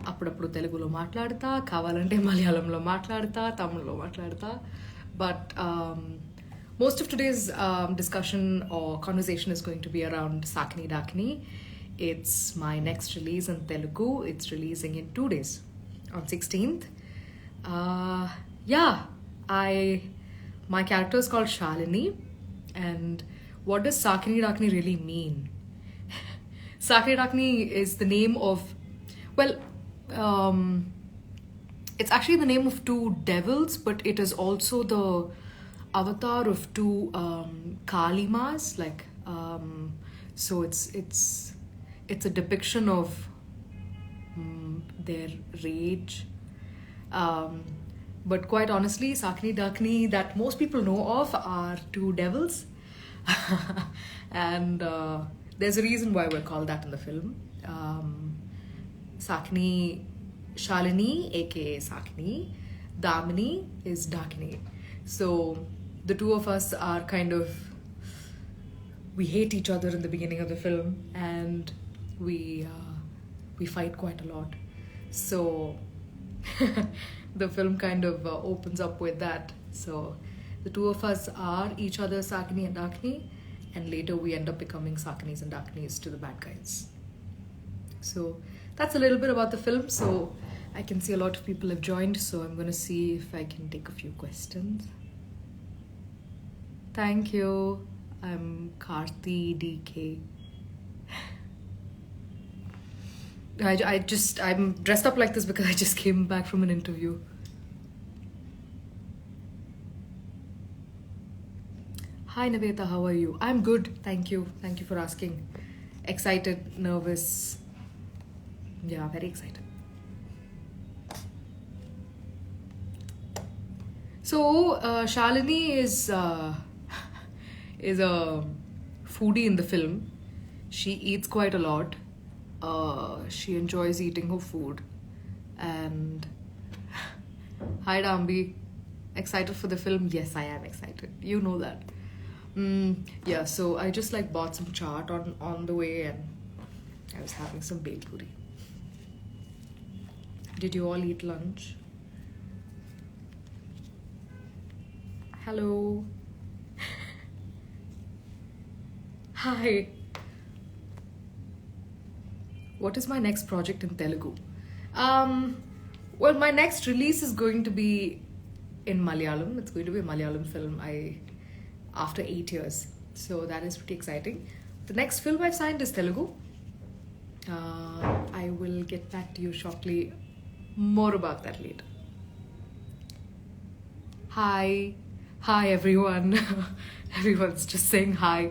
అప్పుడప్పుడు తెలుగులో మాట్లాడతా, కావాలంటే మలయాళంలో మాట్లాడతా, తమిళ్లో మాట్లాడతా. But most of today's discussion or conversation is going to be around Sakni Dakni. It's my next release in Telugu. It's releasing in 2 days, on 16th. Yeah, my character is called Shalini. And what does Sakni Dakni really mean? Sakni Dakni is the name of, well, it's actually the name of two devils, but it is also the avatar of two Kalimas. Like, so it's a depiction of their rage. But quite honestly, Sakni Dakni that most people know of are two devils. And there's a reason why we're called that in the film. Sakni, Shalini, aka Sakni, Damini is Dakini. So the two of us are kind of, we hate each other in the beginning of the film, and we fight quite a lot. So the film kind of opens up with that. So the two of us are each other's Sakni and Dakini, and later we end up becoming Saknis and Dakinis to the bad guys. So that's a little bit about the film. So I can see a lot of people have joined, so I'm going to see if I can take a few questions. Thank you. I'm Karthi DK. I'm dressed up like this because I just came back from an interview. Hi Nivetha, how are you? I'm good, thank you. Thank you for asking. Excited, nervous. Yeah, very excited. So, Shalini is a foodie in the film. She eats quite a lot. She enjoys eating her food. And hi Dambi, excited for the film? Yes, I am excited. You know that. Yeah, so I just like bought some chaat on the way, and I was having some bel puri. Did you all eat lunch? Hello. Hi. What is my next project in Telugu? Well, my next release is going to be in Malayalam. It's going to be a Malayalam film after 8 years. So that is pretty exciting. The next film I've signed is Telugu. I will get back to you shortly. More about that later. Hi. Hi everyone. Everyone's just saying hi.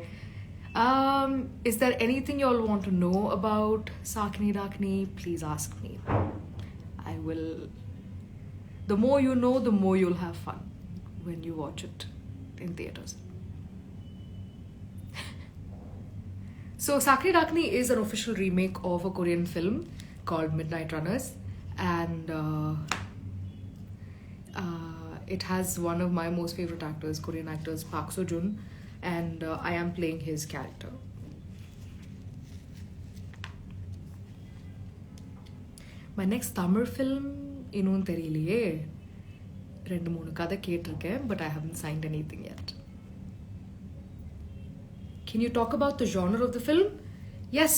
Is there anything you all want to know about Sakni Dakni? Please ask me. I will. The more you know, the more you'll have fun when you watch it in theaters. So Sakni Dakni is an official remake of a Korean film called Midnight Runners, and it has one of my most favorite actors, Korean actors, Park Seo-joon, and I am playing his character. My next Tamil film, இன்னும் தெரியலையே. 2-3 கதை கேட்டிருக்கேன், but I haven't signed anything yet. Can you talk about the genre of the film? Yes,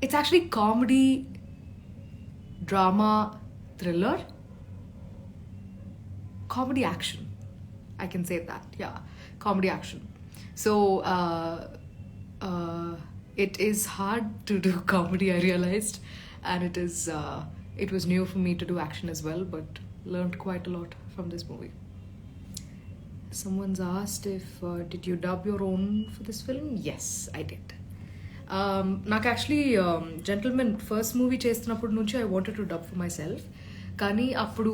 it's actually comedy, drama, thriller, comedy action. I can say that, yeah, comedy action. So it is hard to do comedy, I realized, and it was new for me to do action as well, but learned quite a lot from this movie. Someone's asked if did you dub your own for this film? Yes, I did. నాకు actually gentlemen first movie చేస్తున్నప్పటి నుంచి I wanted to dub for my self, కానీ అప్పుడు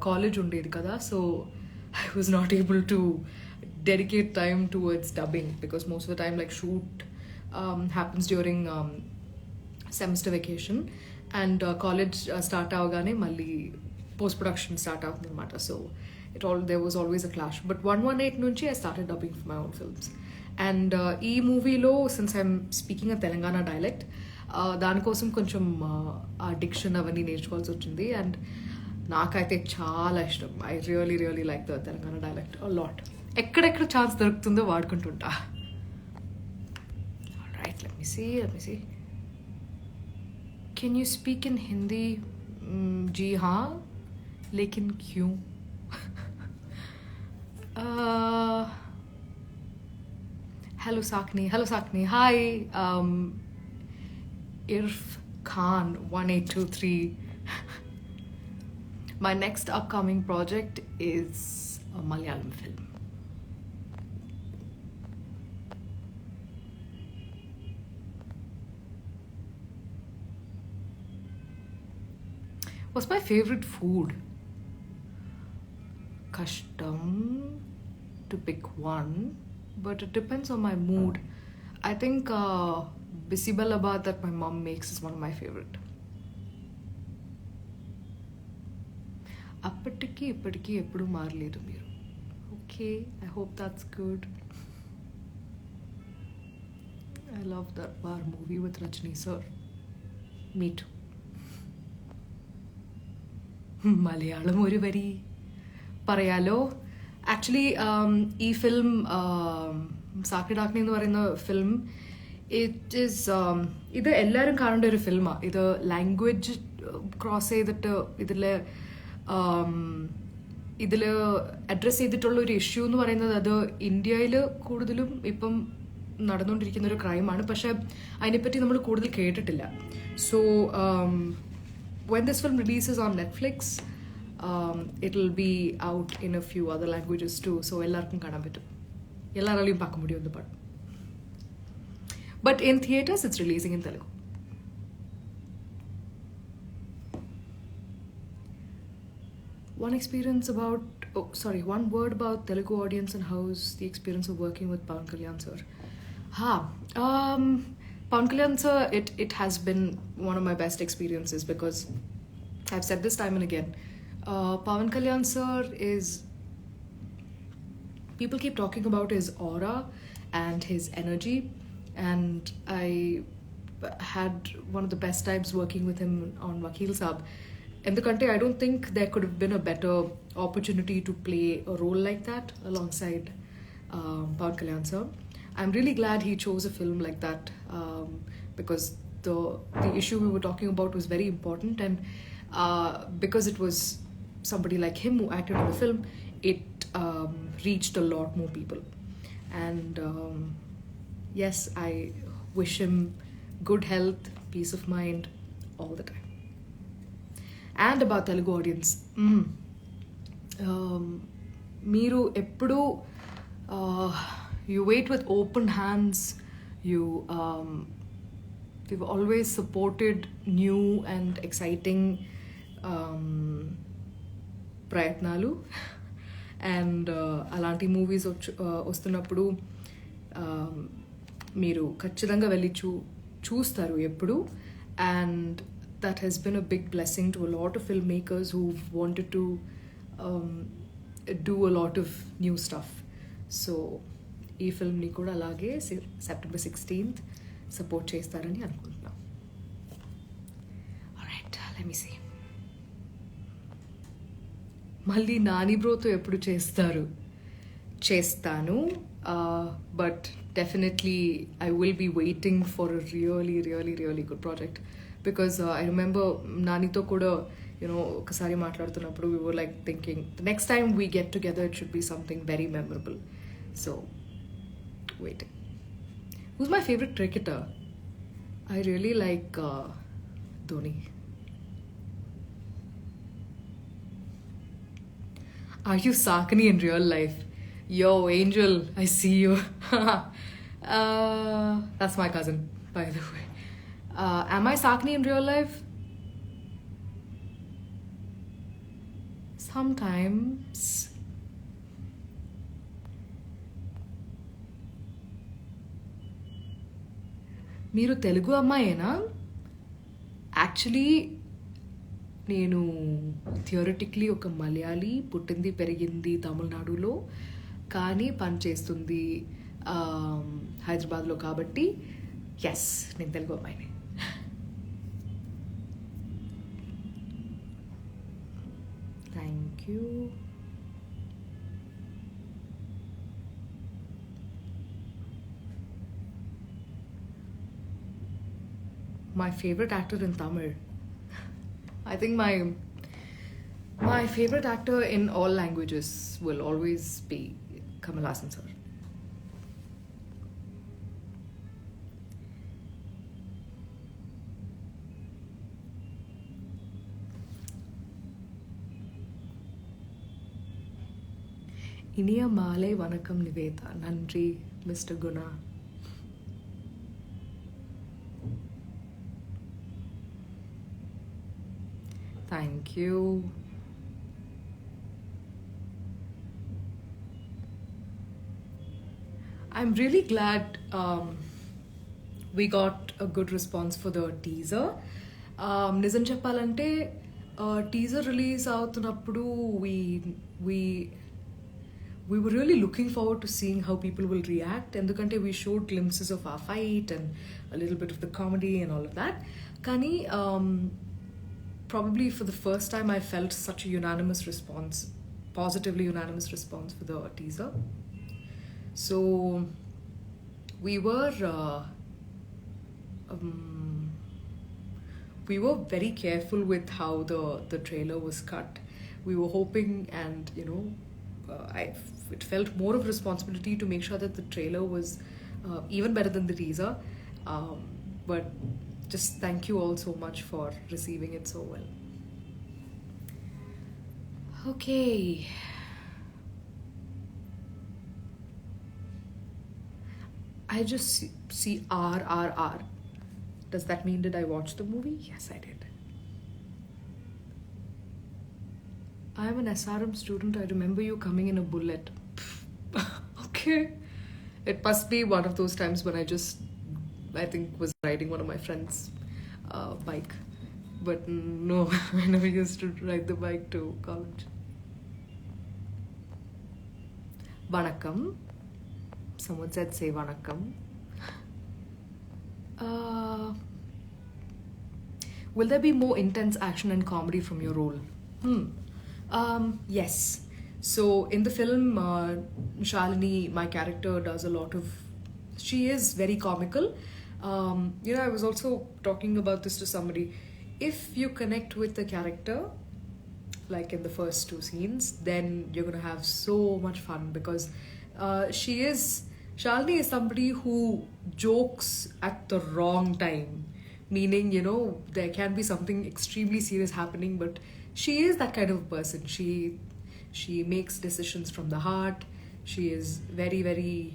college ఉండేది కదా, so I was not able to dedicate time towards dubbing because most of the time like shoot happens during semester vacation, and college start అవగానే మళ్ళీ post production start అవుతుంది అనమాట. So there was always a clash. But 118 nunchi I started dubbing for my own films. And ee movie lo, since I'm speaking a Telangana dialect, దానికోసం కొంచెం ఆ diction అవన్నీ నేర్చుకోవాల్సి వచ్చింది. And నాకైతే చాలా ఇష్టం. I really really like the Telangana dialect a lot. ఎక్కడెక్కడ chance దొరుకుతుందో వాడుకుంటుంటా. Right, let me see. Can you speak in Hindi? जी हाँ, लेकिन क्यों? Hello Sakni. Hi, Irf Khan 1823. My next upcoming project is a Malayalam film. What's my favorite food? Kashtam to pick one, but it depends on my mood. I think Bisibalabad that my mom makes is one of my favorite. అప్పటికి ఇప్పటికీ ఎప్పుడు మారలేదు మీరు. Okay, I hope that's good. I love that war movie with Rajini sir. Me too. Malayalam ഒരു വരി പറയാലോ. Actually ഈ film Zaki ഡാക്നി എന്ന് പറയുന്ന ഫിലിം ഇത് എല്ലാവരും കാണേണ്ട ഒരു ഫിലിമാണ്. ഇത് ലാംഗ്വേജ് ക്രോസ് ചെയ്തിട്ട് ഇതിൽ അഡ്രസ്സ് ചെയ്തിട്ടുള്ള ഒരു ഇഷ്യൂ എന്ന് പറയുന്നത് അത് ഇന്ത്യയിൽ കൂടുതലും ഇപ്പം നടന്നുകൊണ്ടിരിക്കുന്ന ഒരു ക്രൈമാണ്. പക്ഷെ അതിനെപ്പറ്റി നമ്മൾ കൂടുതൽ കേട്ടിട്ടില്ല. So when this film releases on Netflix, it'll be out in a few other languages too. So ellarkum കാണാൻ പറ്റും. എല്ലാരാലും பார்க்க முடியும் இந்த படம். But in theaters it's releasing in Telugu. One word about Telugu audience and how's the experience of working with Pawan Kalyan sir. Pawan Kalyan sir, it has been one of my best experiences because I've said this time and again. Pawan Kalyan sir is... People keep talking about his aura and his energy, and I had one of the best times working with him on Vakil Saab. In the country, I don't think there could have been a better opportunity to play a role like that alongside Pawan Kalyan sir. I'm really glad he chose a film like that because the issue we were talking about was very important, and because it was somebody like him who acted in the film, it reached a lot more people. And yes, I wish him good health, peace of mind all the time. And about Telugu audience, Meeru eppudu you wait with open hands. We've always supported new and exciting ప్రయత్నాలు. And అలాంటి movies వస్తున్నప్పుడు మీరు ఖచ్చితంగా వెళ్ళి చూస్తారు ఎప్పుడు. And that he's been a big blessing to a lot of film makers who wanted to do a lot of new stuff. So ఈ ఫిల్మ్ని కూడా అలాగే September 16th సపోర్ట్ చేస్తారని అనుకుంటున్నాం. Alright, let me see. మళ్ళీ నాని బ్రోతో ఎప్పుడు చేస్తాను, but definitely I will be waiting for a really really really good project. Because I remember నానితో కూడా ఒకసారి మాట్లాడుతున్నప్పుడు we were like thinking the next time we get together it should be something very memorable. So waiting. Who's my favorite cricketer? I really like Dhoni. Are you Sakni in real life? Yo, Angel, I see you. That's my cousin, by the way. Am I Sakni in real life? Sometimes. మీరు Telugu అమ్మాయేనా? Actually నేను థియరటిక్లీ ఒక మలయాళీ, పుట్టింది పెరిగింది తమిళనాడులో, కానీ పని చేస్తుంది హైదరాబాద్లో. కాబట్టి ఎస్, నేను తెలుగు అమ్మాయిని. you. My favorite actor in Tamil. I think my favorite actor in all languages will always be Kamal Hassan sir. இனிய மாலை வணக்கம் நிவேதா. நன்றி mister Guna. Thank you. I'm really glad we got a good response for the teaser. నిజం చెప్పాలంటే teaser release అవుతున్నప్పుడు we were really looking forward to seeing how people will react. ఎందుకంటే we showed glimpses of our fight and a little bit of the comedy and all of that. కానీ probably for the first time I felt such a unanimous response, positively unanimous response for the teaser. So we were very careful with how the trailer was cut. We were hoping, and it felt more of a responsibility to make sure that the trailer was even better than the teaser. But just thank you all so much for receiving it so well. Okay. I just see RRR. Does that mean did I watch the movie? Yes, I did. I am an SRM student. I remember you coming in a bullet. Okay. It must be one of those times when I think was riding one of my friends' bike. But no, I never used to ride the bike to college. Vanakkam. Someone said say vanakkam. Will there be more intense action and comedy from your role? Yes. So in the film, Shalini, my character, does a lot of... She is very comical. I was also talking about this to somebody. If you connect with the character, like in the first two scenes, then you're going to have so much fun because Shalini is somebody who jokes at the wrong time. Meaning, there can be something extremely serious happening, but she is that kind of person. She makes decisions from the heart. She is very, very,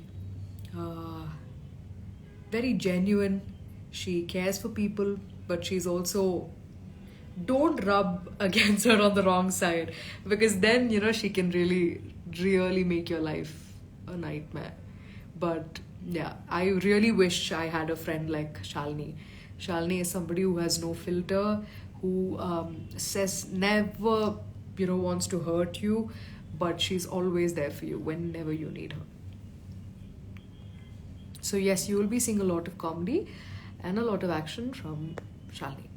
very genuine. She cares for people, but she's also... Don't rub against her on the wrong side, because then, she can really, really make your life a nightmare. But yeah, I really wish I had a friend like Shalini. Shalini is somebody who has no filter, who says never, wants to hurt you, but she's always there for you whenever you need her. So yes, you will be seeing a lot of comedy and a lot of action from Shalini.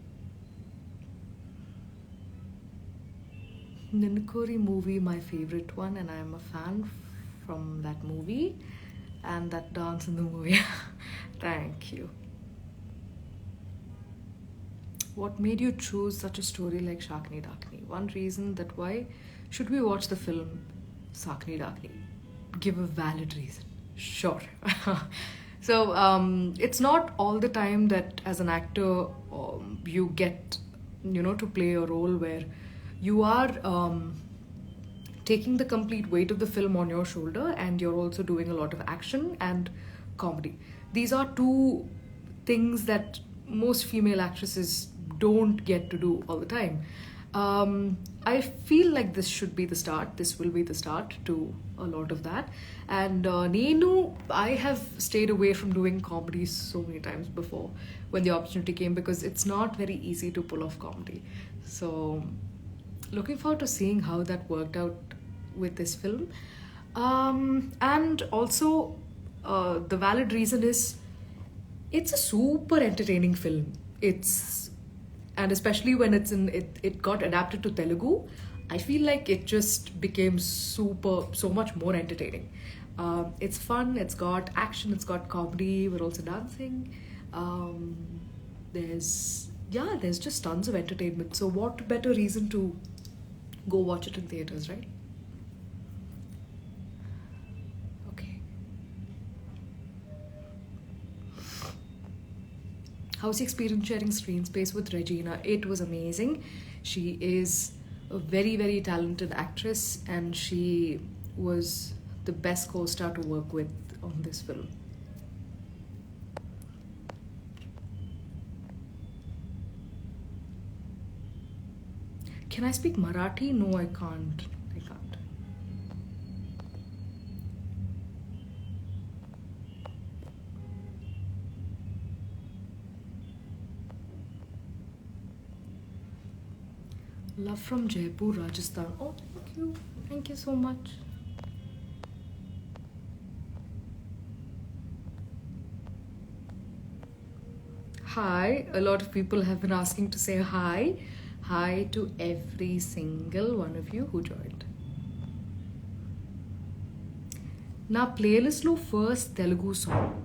Ninkori movie, my favorite one, and I am a fan from that movie and that dance in the movie. Thank you. What made you choose such a story like Shakni Dakni? One reason that why should we watch the film Sakni Dakni? Give a valid reason. Sure. So it's not all the time that as an actor you get to play a role where you are taking the complete weight of the film on your shoulder, and you're also doing a lot of action and comedy. These are two things that most female actresses don't get to do all the time. I feel like this should be the start. This will be the start to a lot of that. And I have stayed away from doing comedy so many times before when the opportunity came, because it's not very easy to pull off comedy. So looking forward to seeing how that worked out with this film. And also the valid reason is it's a super entertaining film. And especially when it got adapted to Telugu, I feel like it just became so much more entertaining. It's fun, it's got action, it's got comedy, we're also dancing. Um, there's just tons of entertainment. So, what better reason to go watch it in theaters, right? Okay. How's the experience sharing screen space with Regina? It was amazing. She is a very, very talented actress, and she was the best co star to work with on this film. Can I speak Marathi? No, I can't. I can't. Love from Jaipur, Rajasthan. Oh, thank you. Thank you so much. Hi. A lot of people have been asking to say hi. Hi to every single one of you who joined. నా ప్లేలిస్ట్లో first Telugu song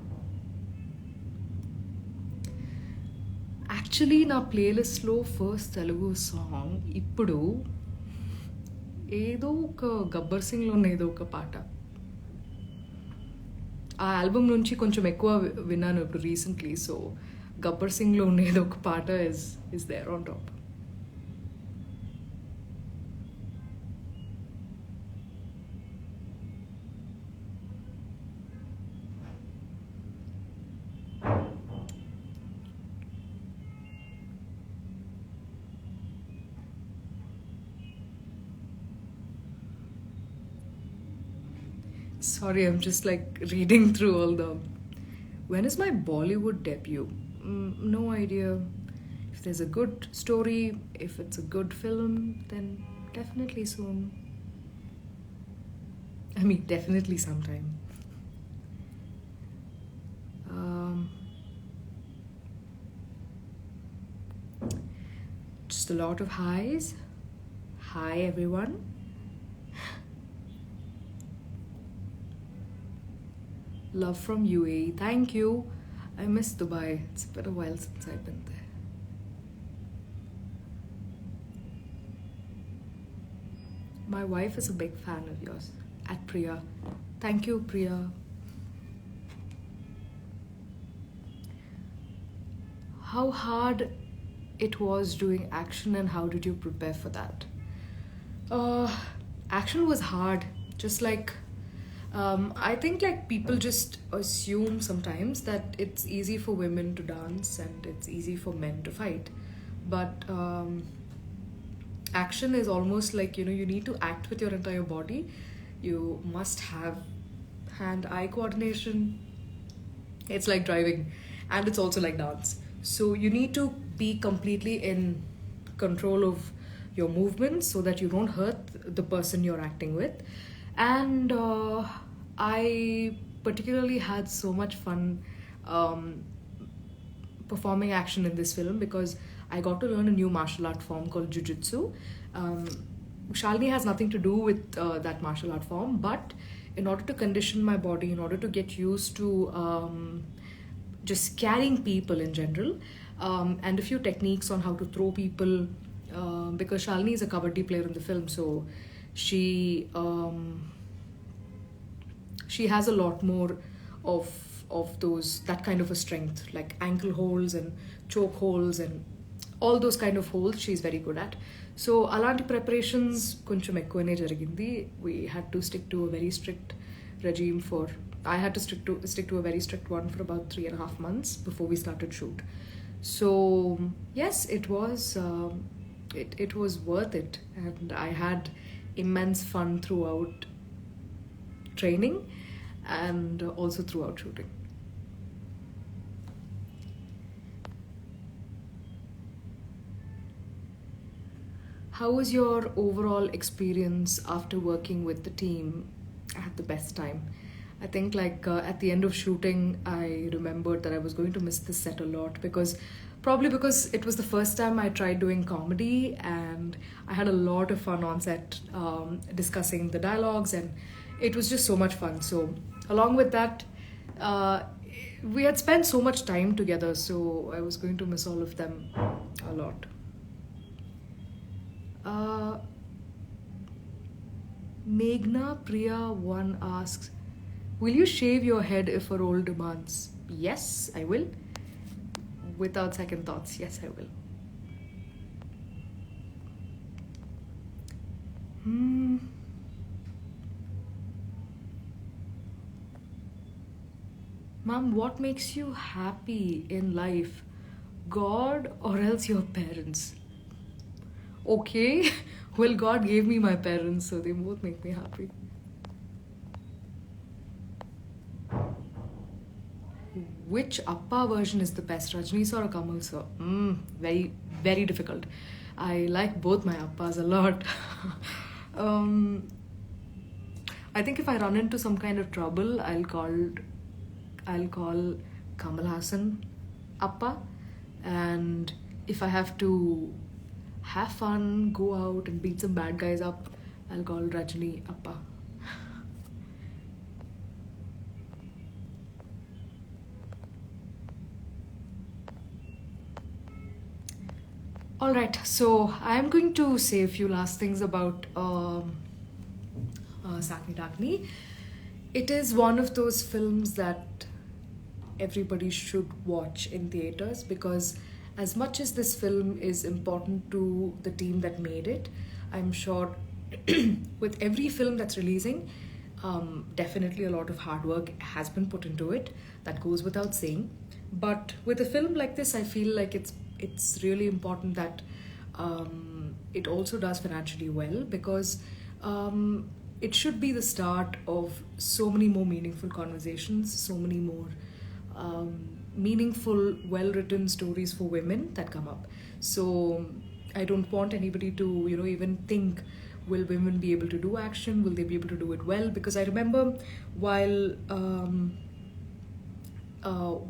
actually నా ప్లేలిస్ట్లో first Telugu song ఇప్పుడు ఏదో ఒక గబ్బర్ సింగ్లోనే ఏదో ఒక పాట. ఆ ఆల్బమ్ నుంచి కొంచెం ఎక్కువ విన్నాను ఇప్పుడు రీసెంట్లీ. సో గబ్బర్ సింగ్లో ఉన్న ఏదో ఒక పాట is there on top. Sorry, I'm just like reading through all the. When is my Bollywood debut? No idea. If there's a good story, if it's a good film, then definitely soon. I mean, definitely sometime. Just a lot of highs. Hi, everyone. Love from UAE. Thank you. I miss Dubai. It's been a while since I've been there. My wife is a big fan of yours. At Priya. Thank you, Priya. How hard it was doing action, and how did you prepare for that? Action was hard. Just like I think like people just assume sometimes that it's easy for women to dance and it's easy for men to fight, but action is almost like, you know, you need to act with your entire body. You must have hand-eye coordination. It's like driving, and it's also like dance. So you need to be completely in control of your movements so that you don't hurt the person you're acting with. And I particularly had so much fun performing action in this film because I got to learn a new martial art form called Jiu-Jitsu. Shalini has nothing to do with that martial art form, but in order to condition my body, in order to get used to just carrying people in general, and a few techniques on how to throw people, because Shalini is a kabaddi player in the film, so she has a lot more of that kind of a strength, like ankle holds and choke holds and all those kind of holds she's very good at. So alanti preparations koncham ekkuvane jarigindi. We had to stick to a very strict regime for. I had to stick to a very strict one for about 3.5 months before we started shoot. So yes, it was worth it, and I had immense fun throughout training and also throughout shooting. How was your overall experience after working with the team? I had the best time. I think like at the end of shooting, I remembered that I was going to miss the set a lot because Probably because it was the first time I tried doing comedy, and I had a lot of fun on set, discussing the dialogues, and it was just so much fun. So, along with that, uh, we had spent so much time together, so I was going to miss all of them a lot. Uh, Meghna Priya one asks, will you shave your head if a role demands? Yes, I will. Without second thoughts, yes, I will. Hmm. Mom, what makes you happy in life? God or else your parents? Okay, well, God gave me my parents, so they both make me happy. Which Appa version is the best, Rajni sir or Kamal sir? Very, very difficult. I like both my Appas a lot. um, I think if I run into some kind of trouble, I'll call Kamal Hassan Appa, and if I have to have fun, go out and beat some bad guys up, I'll call Rajni Appa. All right, so I'm going to say a few last things about Sakni Dakni. It is one of those films that everybody should watch in theaters, because as much as this film is important to the team that made it, I'm sure with every film that's releasing, definitely a lot of hard work has been put into it. That goes without saying. But with a film like this, I feel like it's really important that it also does financially well, because it should be the start of so many more meaningful conversations, so many more meaningful, well written stories for women that come up. So I don't want anybody to, even think, will women be able to do action? Will they be able to do it well? Because I remember while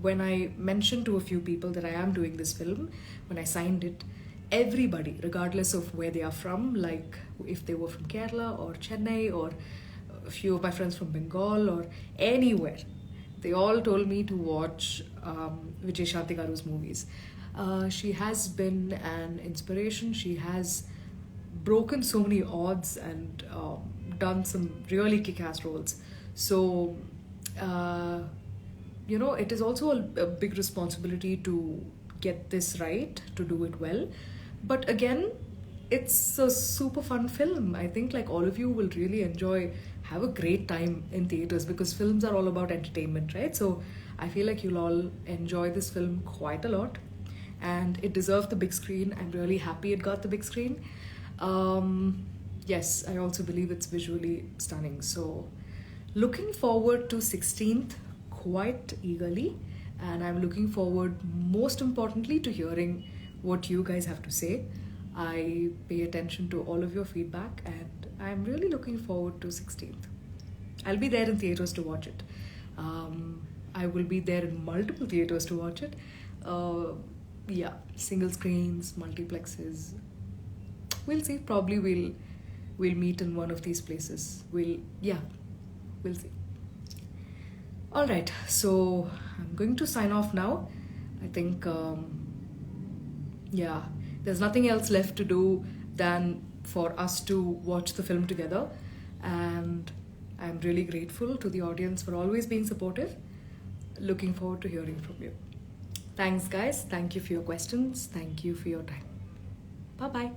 when I mentioned to a few people that I am doing this film, when I signed it, everybody, regardless of where they are from, like if they were from Kerala or Chennai or a few of my friends from Bengal or anywhere, they all told me to watch Vijay Shanti Garu's movies. She has been an inspiration. She has broken so many odds and done some really kick-ass roles. So, it is also a big responsibility to get this right, to do it well. But again, it's a super fun film. I think like all of you will really have a great time in theaters, because films are all about entertainment, right? So I feel like you'll all enjoy this film quite a lot, and it deserved the big screen. I'm really happy it got the big screen. Yes, I also believe it's visually stunning. So looking forward to 16th quite eagerly, and I'm looking forward most importantly to hearing what you guys have to say. I pay attention to all of your feedback, and I'm really looking forward to 16th. I'll be there in theaters to watch it. I will be there in multiple theaters to watch it. Uh, yeah, single screens, multiplexes. We'll see. Probably we'll meet in one of these places. We'll see. All right, so I'm going to sign off now. I think, yeah, there's nothing else left to do than for us to watch the film together. And I'm really grateful to the audience for always being supportive. Looking forward to hearing from you. Thanks, guys. Thank you for your questions. Thank you for your time. Bye bye.